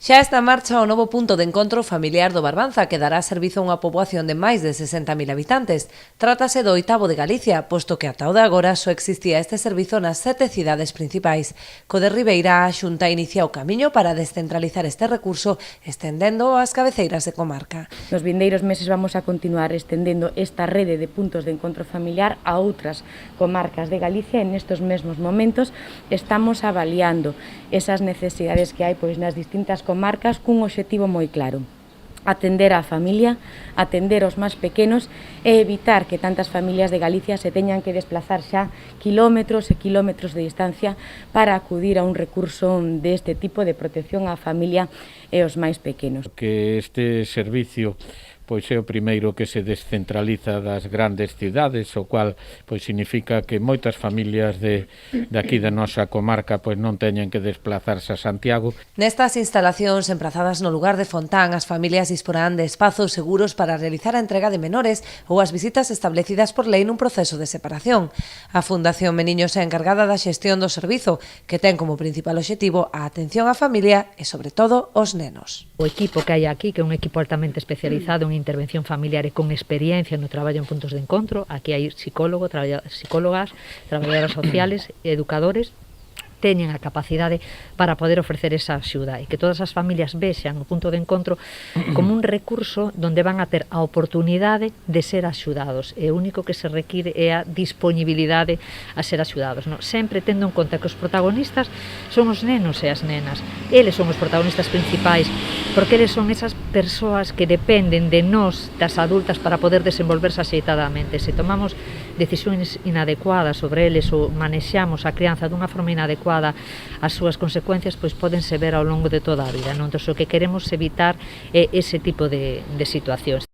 Xa está en marcha o novo punto de encontro familiar do Barbanza que dará servizo a unha poboación de máis de 60.000 habitantes. Trátase do 8º de Galicia, posto que ata o de agora só existía este servizo nas 7 cidades principais. Co de Ribeira, a Xunta inicia o camiño para descentralizar este recurso, estendendo ás cabeceiras de comarca. Nos vindeiros meses vamos a continuar estendendo esta rede de puntos de encontro familiar a outras comarcas de Galicia e nestos mesmos momentos estamos avaliando esas necesidades que hai nas distintas comarcas cun obxectivo moi claro: atender á familia, atender aos máis pequenos e evitar que tantas familias de Galicia se teñan que desplazar xa kilómetros e kilómetros de distancia para acudir a un recurso deste tipo de protección á familia e aos máis pequenos. Que este servicio é o primeiro que se descentraliza das grandes cidades, o cual significa que moitas familias de aquí da nosa comarca non teñen que desplazarse a Santiago. Nestas instalacións emprazadas no lugar de Fontán, as familias disporán de espazos seguros para realizar a entrega de menores ou as visitas establecidas por lei nun proceso de separación. A Fundación Meniños é encargada da xestión do servizo, que ten como principal obxectivo a atención á familia e, sobre todo, aos nenos. O equipo que hai aquí, que é un equipo altamente especializado en intervención familiar e con experiencia no traballo en puntos de encontro, aquí hai psicólogas, traballadoras sociales, educadores, teñen a capacidade para poder ofrecer esa axuda e que todas as familias vexan o punto de encontro como un recurso onde van a ter a oportunidade de ser axudados e o único que se require é a disponibilidade a ser axudados, non? Sempre tendo en conta que os protagonistas son os nenos e as nenas, eles son os protagonistas principais porque eles son esas persoas que dependen de nós, das adultas, para poder desenvolverse axeitadamente. Se tomamos decisións inadecuadas sobre eles ou manexamos a crianza dunha forma inadecuada, as súas consecuencias pódense ver ao longo de toda a vida, non? Entón, o que queremos evitar é ese tipo de situacións.